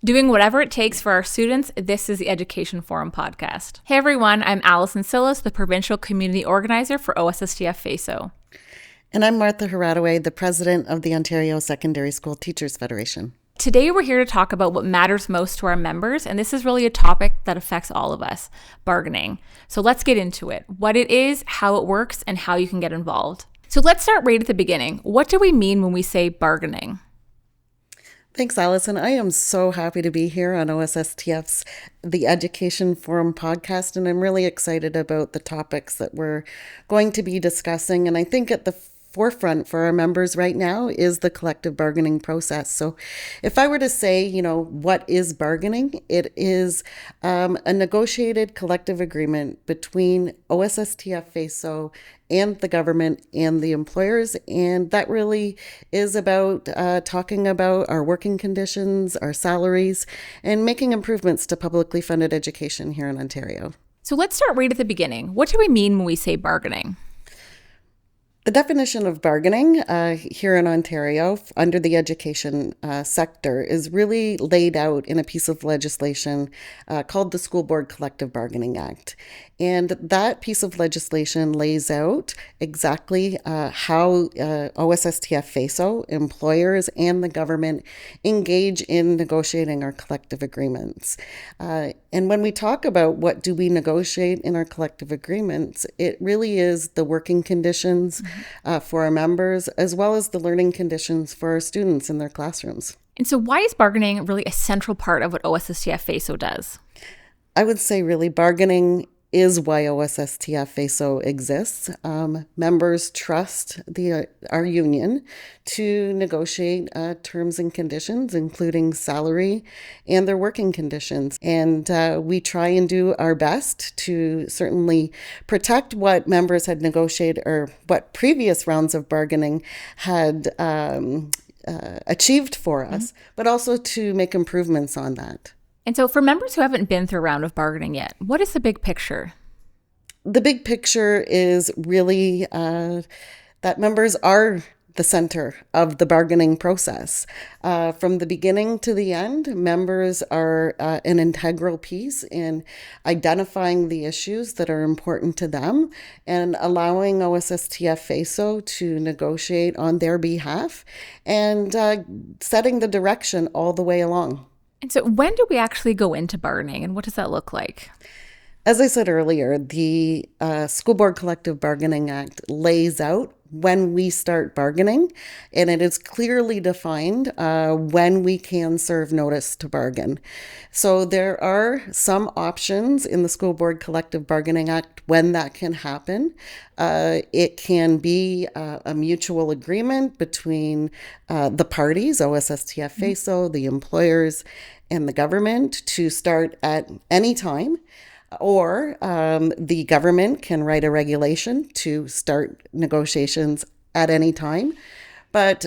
Doing whatever it takes for our students, this is the Education Forum podcast. Hey everyone, I'm Allison Sillis, the Provincial Community Organizer for OSSTF FEESO. And I'm Martha Haradaway, the President of the Ontario Secondary School Teachers Federation. Today we're here to talk about what matters most to our members, and this is really a topic that affects all of us, bargaining. So let's get into it, what it is, how it works, and how you can get involved. So let's start right at the beginning. What do we mean when we say bargaining? Thanks, Allison. I am so happy to be here on OSSTF's The Education Forum podcast, and I'm really excited about the topics that we're going to be discussing. And I think at the forefront for our members right now is the collective bargaining process. So if I were to say, what is bargaining? It is a negotiated collective agreement between OSSTF FEESO and the government and the employers. And that really is about talking about our working conditions, our salaries, and making improvements to publicly funded education here in Ontario. So let's start right at the beginning. What do we mean when we say bargaining? The definition of bargaining here in Ontario under the education sector is really laid out in a piece of legislation called the School Board Collective Bargaining Act. And that piece of legislation lays out exactly how OSSTF FEESO, employers, and the government engage in negotiating our collective agreements. And when we talk about what do we negotiate in our collective agreements, it really is the working conditions for our members, as well as the learning conditions for our students in their classrooms. And so why is bargaining really a central part of what OSSTF FEESO does? I would say really bargaining is why OSSTF FEESO exists. Members trust our union to negotiate terms and conditions, including salary and their working conditions. And we try and do our best to certainly protect what members had negotiated or what previous rounds of bargaining had achieved for us, but also to make improvements on that. And so for members who haven't been through a round of bargaining yet, what is the big picture? The big picture is really that members are the center of the bargaining process. From the beginning to the end, members are an integral piece in identifying the issues that are important to them and allowing OSSTF FEESO to negotiate on their behalf and setting the direction all the way along. And so when do we actually go into bargaining, and what does that look like? As I said earlier, the School Board Collective Bargaining Act lays out when we start bargaining, and it is clearly defined when we can serve notice to bargain. So there are some options in the School Board Collective Bargaining Act when that can happen. It can be a mutual agreement between the parties, OSSTF FEESO, the employers, and the government to start at any time. Or the government can write a regulation to start negotiations at any time. But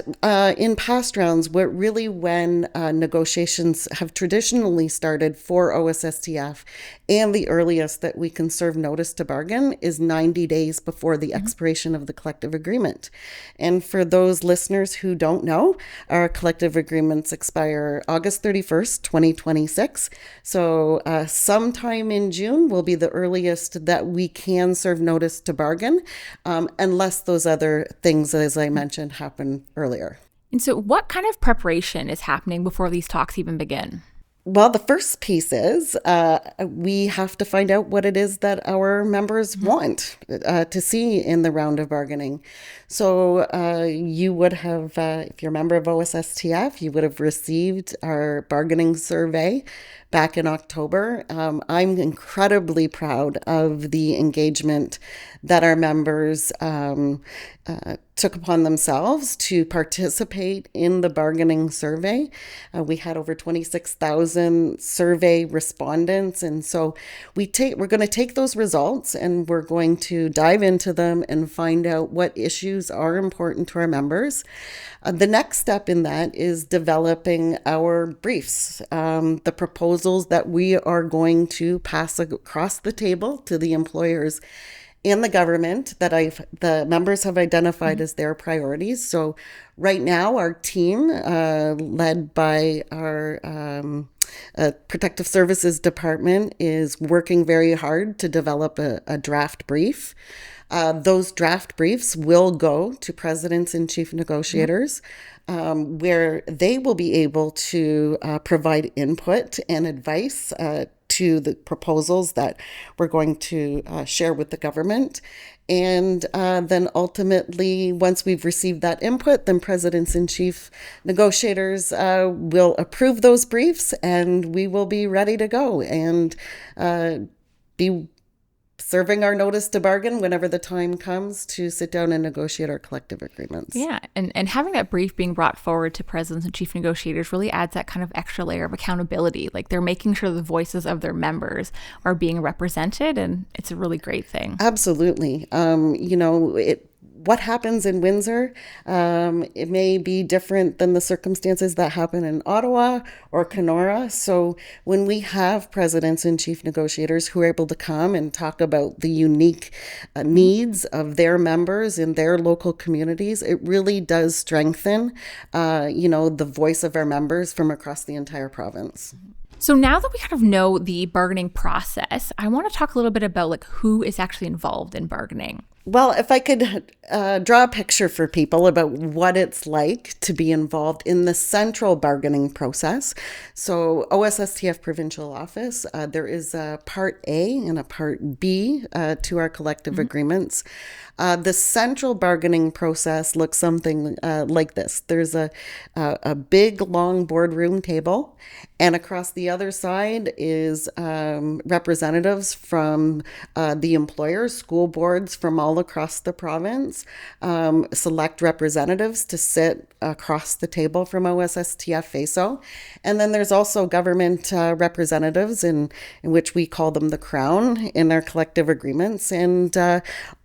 in past rounds, when negotiations have traditionally started for OSSTF, and the earliest that we can serve notice to bargain is 90 days before the expiration of the collective agreement. And for those listeners who don't know, our collective agreements expire August 31st, 2026. So sometime in June will be the earliest that we can serve notice to bargain, unless those other things, as I mentioned, happen earlier. And so what kind of preparation is happening before these talks even begin? Well, the first piece is we have to find out what it is that our members want to see in the round of bargaining. So you would have, if you're a member of OSSTF, you would have received our bargaining survey back in October. I'm incredibly proud of the engagement that our members took upon themselves to participate in the bargaining survey. We had over 26,000 survey respondents. And so we're going to take those results and we're going to dive into them and find out what issues are important to our members. The next step in that is developing our briefs, the proposals that we are going to pass across the table to the employers and the government that the members have identified as their priorities. So right now, our team, led by our Protective Services Department, is working very hard to develop a draft brief. Those draft briefs will go to presidents and chief negotiators, where they will be able to provide input and advice to the proposals that we're going to share with the government. And then ultimately, once we've received that input, then presidents and chief negotiators will approve those briefs, and we will be ready to go and be serving our notice to bargain whenever the time comes to sit down and negotiate our collective agreements. Yeah, and having that brief being brought forward to presidents and chief negotiators really adds that kind of extra layer of accountability. Like, they're making sure the voices of their members are being represented, and it's a really great thing. Absolutely. What happens in Windsor, it may be different than the circumstances that happen in Ottawa or Kenora. So when we have presidents and chief negotiators who are able to come and talk about the unique needs of their members in their local communities, it really does strengthen, the voice of our members from across the entire province. So now that we kind of know the bargaining process, I want to talk a little bit about like who is actually involved in bargaining. Well, if I could draw a picture for people about what it's like to be involved in the central bargaining process. So OSSTF Provincial Office, there is a Part A and a Part B to our collective agreements. The central bargaining process looks something like this. There's a big, long boardroom table, and across the other side is representatives from the employers, school boards from all across the province, select representatives to sit across the table from OSSTF FEESO. And then there's also government representatives, in which we call them the Crown, in our collective agreements. And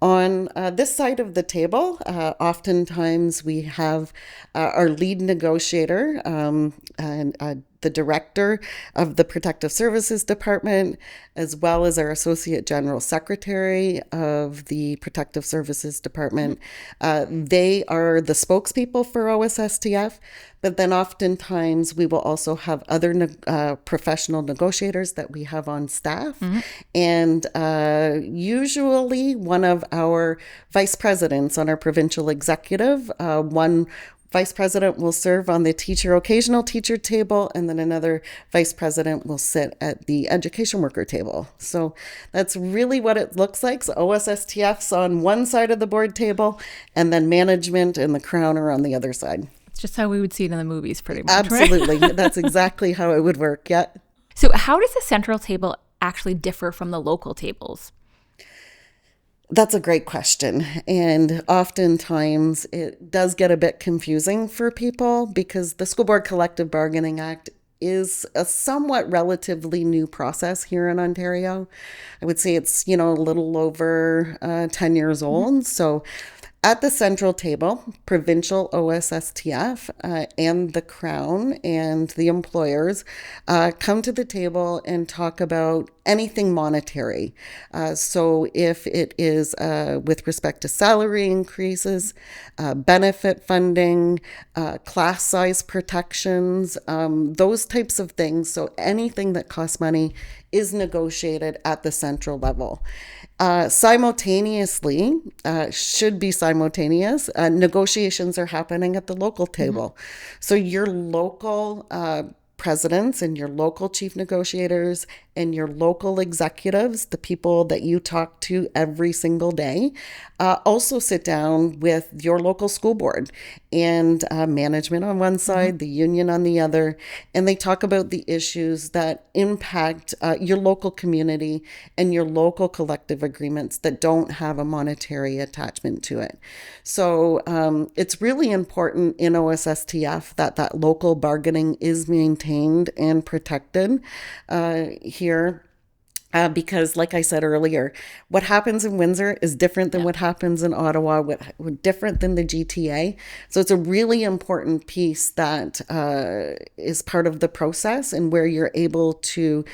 on this side of the table, oftentimes we have our lead negotiator and the director of the Protective Services Department, as well as our Associate General Secretary of the Protective Services Department. They are the spokespeople for OSSTF, but then oftentimes we will also have other professional negotiators that we have on staff. And usually one of our vice presidents on our provincial executive, one vice president will serve on the occasional teacher table, and then another vice president will sit at the education worker table. So that's really what it looks like. So OSSTF's on one side of the board table, and then management and the Crown are on the other side. It's just how we would see it in the movies, pretty much. Absolutely. Right? That's exactly how it would work. Yeah. So how does the central table actually differ from the local tables? That's a great question. And oftentimes it does get a bit confusing for people because the School Board Collective Bargaining Act is a somewhat relatively new process here in Ontario. I would say it's, a little over 10 years old. So at the central table, provincial OSSTF and the Crown and the employers come to the table and talk about anything monetary. So if it is with respect to salary increases, benefit funding, class size protections, those types of things. So anything that costs money is negotiated at the central level. Simultaneously, should be simultaneous, negotiations are happening at the local table. So your local presidents and your local chief negotiators and your local executives, the people that you talk to every single day, also sit down with your local school board and management on one side, the union on the other, and they talk about the issues that impact your local community and your local collective agreements that don't have a monetary attachment to it. So it's really important in OSSTF that local bargaining is maintained and protected here. Because, like I said earlier, what happens in Windsor is different than Yeah. what happens in Ottawa, different than the GTA. So it's a really important piece that is part of the process, and where you're able to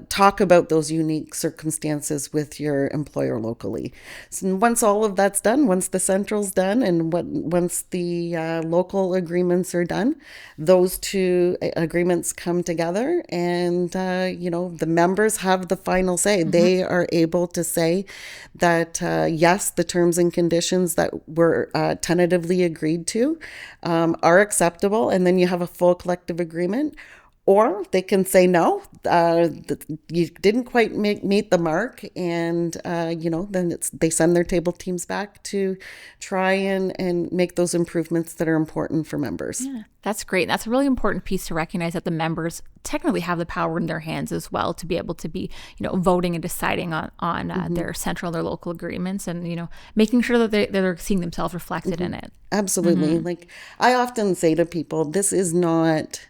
talk about those unique circumstances with your employer locally. So once all of that's done, once the central's done, and once the local agreements are done, those two agreements come together, and the members have the final say. They are able to say that yes, the terms and conditions that were tentatively agreed to are acceptable, and then you have a full collective agreement. Or they can say no, you didn't quite meet the mark, and then they send their table teams back to try and make those improvements that are important for members. Yeah, that's great. That's a really important piece to recognize, that the members technically have the power in their hands as well to be able to be, voting and deciding on their central, their local agreements, and making sure that they're seeing themselves reflected in it. Absolutely. Like I often say to people, this is not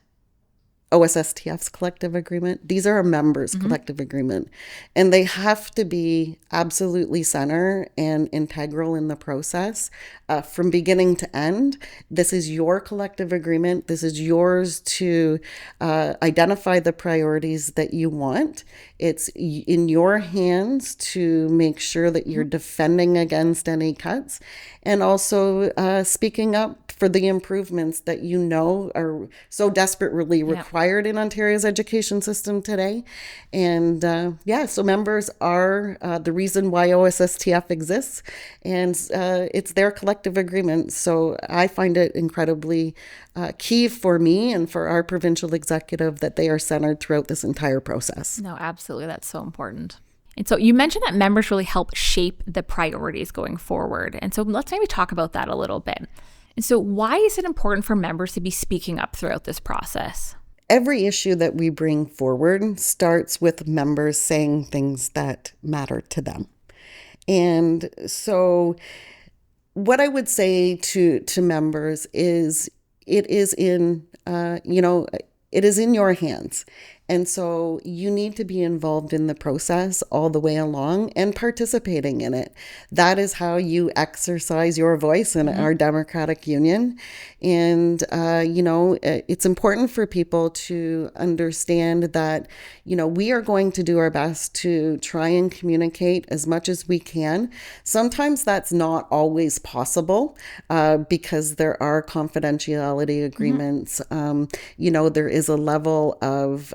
OSSTF's collective agreement. These are our members' collective agreement, and they have to be absolutely center and integral in the process from beginning to end. This is your collective agreement. This is yours to identify the priorities that you want. It's in your hands to make sure that you're defending against any cuts, and also speaking up for the improvements that are so desperately required in Ontario's education system today. And so members are the reason why OSSTF exists, and it's their collective agreement. So I find it incredibly key for me and for our provincial executive that they are centered throughout this entire process. No, absolutely. That's so important. And so you mentioned that members really help shape the priorities going forward. And so let's maybe talk about that a little bit. And so why is it important for members to be speaking up throughout this process? Every issue that we bring forward starts with members saying things that matter to them. And so what I would say to members is it is in your hands. And so you need to be involved in the process all the way along and participating in it. That is how you exercise your voice in our democratic union. And, it's important for people to understand that, we are going to do our best to try and communicate as much as we can. Sometimes that's not always possible because there are confidentiality agreements. There is a level of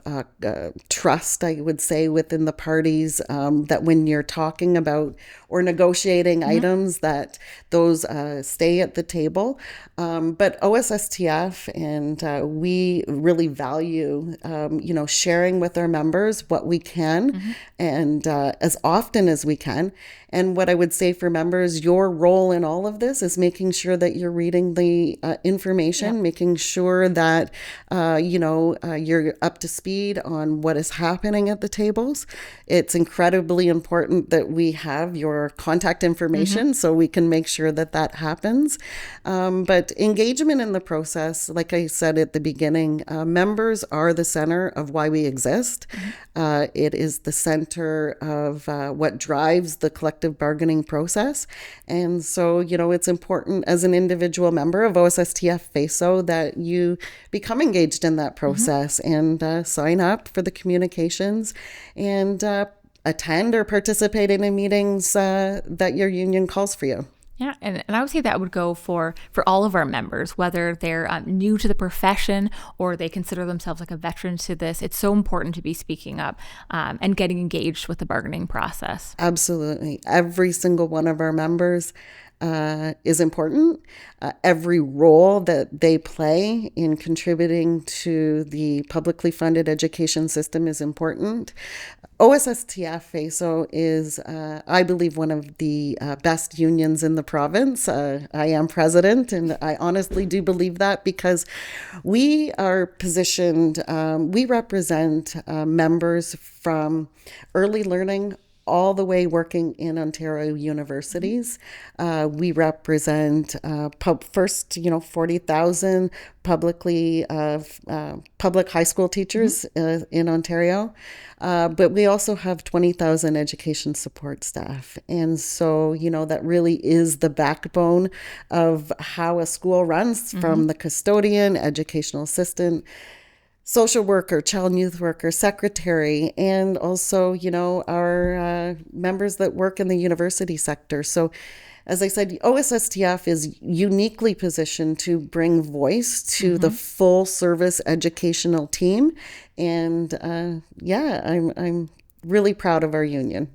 trust, I would say, within the parties that when you're talking about or negotiating items, that those stay at the table. But OSSTF and we really value, sharing with our members what we can and as often as we can. And what I would say for members, your role in all of this is making sure that you're reading the information, making sure that, you're up to speed on what is happening at the tables. It's incredibly important that we have your contact information so we can make sure that that happens. But engagement in the process, like I said at the beginning, members are the center of why we exist. It is the center of what drives the collective bargaining process. And so, it's important as an individual member of OSSTF FEESO that you become engaged in that process and sign up for the communications and attend or participate in meetings that your union calls for you. Yeah, and I would say that would go for all of our members, whether they're new to the profession or they consider themselves like a veteran to this. It's so important to be speaking up and getting engaged with the bargaining process. Absolutely. Every single one of our members is important. Every role that they play in contributing to the publicly funded education system is important. OSSTF FEESO is, I believe, one of the best unions in the province. I am president, and I honestly do believe that because we are positioned, we represent members from early learning all the way working in Ontario universities. We represent first, 40,000 public high school teachers in Ontario, but we also have 20,000 education support staff. And so, that really is the backbone of how a school runs, from the custodian, educational assistant, social worker, child and youth worker, secretary, and also, our members that work in the university sector. So, as I said, OSSTF is uniquely positioned to bring voice to the full service educational team. And I'm really proud of our union.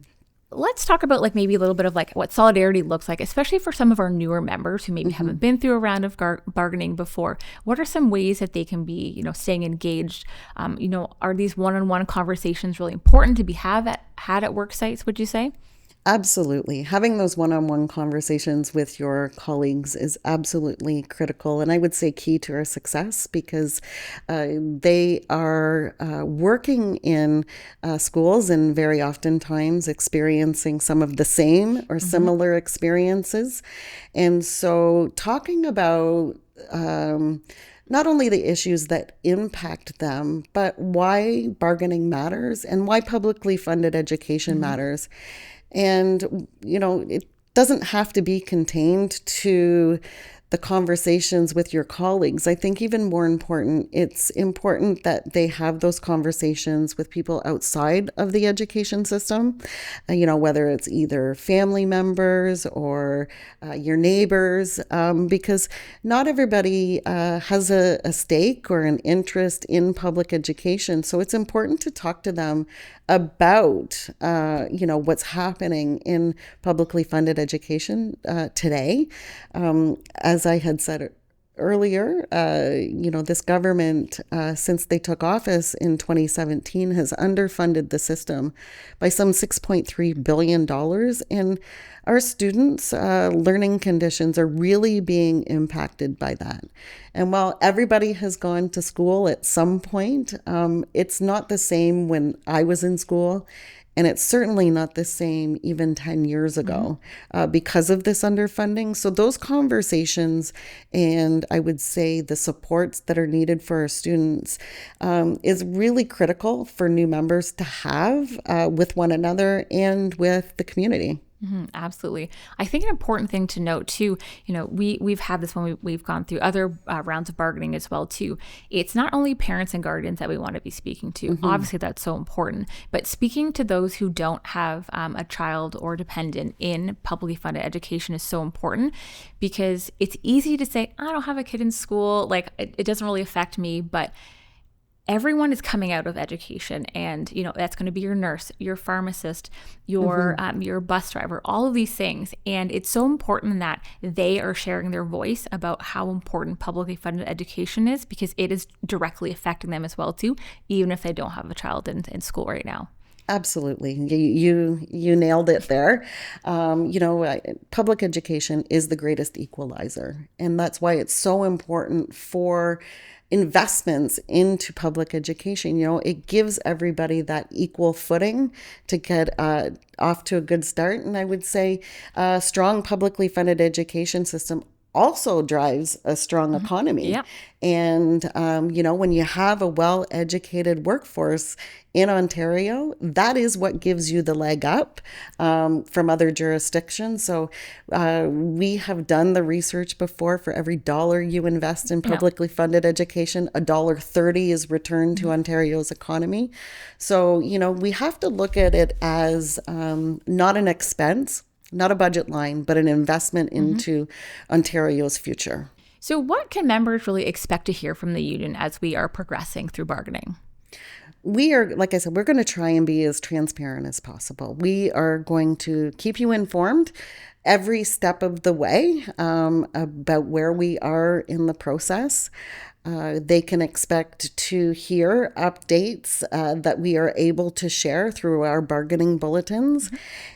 Let's talk about maybe a little bit of what solidarity looks like, especially for some of our newer members who maybe haven't been through a round of bargaining before. What are some ways that they can be, staying engaged? Are these one-on-one conversations really important to be had at work sites, would you say? Absolutely. Having those one-on-one conversations with your colleagues is absolutely critical, and I would say key to our success, because they are working in schools and very oftentimes experiencing some of the same or similar experiences. And so talking about not only the issues that impact them, but why bargaining matters and why publicly funded education matters. And, it doesn't have to be contained to the conversations with your colleagues. I think even more important, it's important that they have those conversations with people outside of the education system, whether it's either family members or your neighbors, because not everybody has a stake or an interest in public education. So it's important to talk to them about, what's happening in publicly funded education today. As I had said earlier, this government, since they took office in 2017, has underfunded the system by some $6.3 billion. And our students' learning conditions are really being impacted by that. And while everybody has gone to school at some point, it's not the same when I was in school. And it's certainly not the same even 10 years ago because of this underfunding. So those conversations, and I would say the supports that are needed for our students, is really critical for new members to have with one another and with the community. Absolutely. I think an important thing to note too, we've had this when we've gone through other rounds of bargaining as well too. It's not only parents and guardians that we want to be speaking to. Obviously, that's so important. But speaking to those who don't have a child or dependent in publicly funded education is so important, because it's easy to say, I don't have a kid in school. It doesn't really affect me. But everyone is coming out of education, and that's going to be your nurse, your pharmacist, your bus driver, all of these things. And it's so important that they are sharing their voice about how important publicly funded education is, because it is directly affecting them as well too, even if they don't have a child in school right now. Absolutely. You nailed it there. Public education is the greatest equalizer. And that's why it's so important for investments into public education. It gives everybody that equal footing to get off to a good start. And I would say a strong publicly funded education system also drives a strong economy. Yeah. And, when you have a well-educated workforce in Ontario, that is what gives you the leg up from other jurisdictions. So we have done the research before. For every dollar you invest in publicly funded education, $1.30 is returned to Ontario's economy. So, we have to look at it as not an expense, not a budget line, but an investment into Ontario's future. So what can members really expect to hear from the union as we are progressing through bargaining? We are, like I said, we're going to try and be as transparent as possible. We are going to keep you informed every step of the way about where we are in the process. They can expect to hear updates that we are able to share through our bargaining bulletins.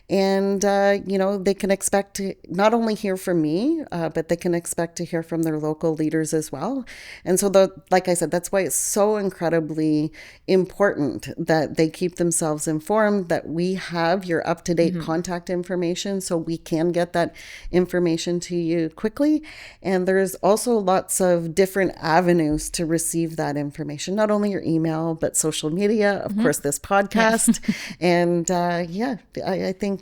And, they can expect to not only hear from me, but they can expect to hear from their local leaders as well. And so, like I said, that's why it's so incredibly important that they keep themselves informed, that we have your up-to-date contact information so we can get that information to you quickly. And there's also lots of different avenues to receive that information, not only your email, but social media, of course, this podcast. And I think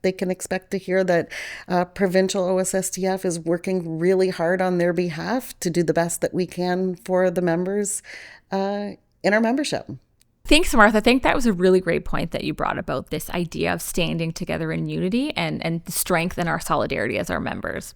they can expect to hear that provincial OSSTF is working really hard on their behalf to do the best that we can for the members in our membership. Thanks, Martha. I think that was a really great point that you brought about this idea of standing together in unity and the strength in our solidarity as our members.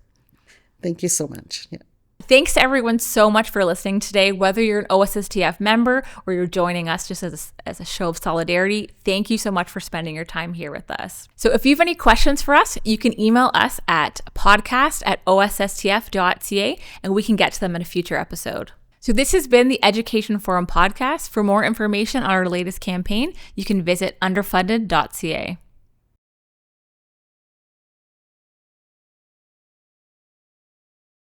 Thank you so much. Yeah. Thanks to everyone so much for listening today. Whether you're an OSSTF member or you're joining us just as a show of solidarity, thank you so much for spending your time here with us. So if you have any questions for us, you can email us at podcast@ossstf.ca and we can get to them in a future episode. So this has been the Education Forum podcast. For more information on our latest campaign, you can visit underfunded.ca.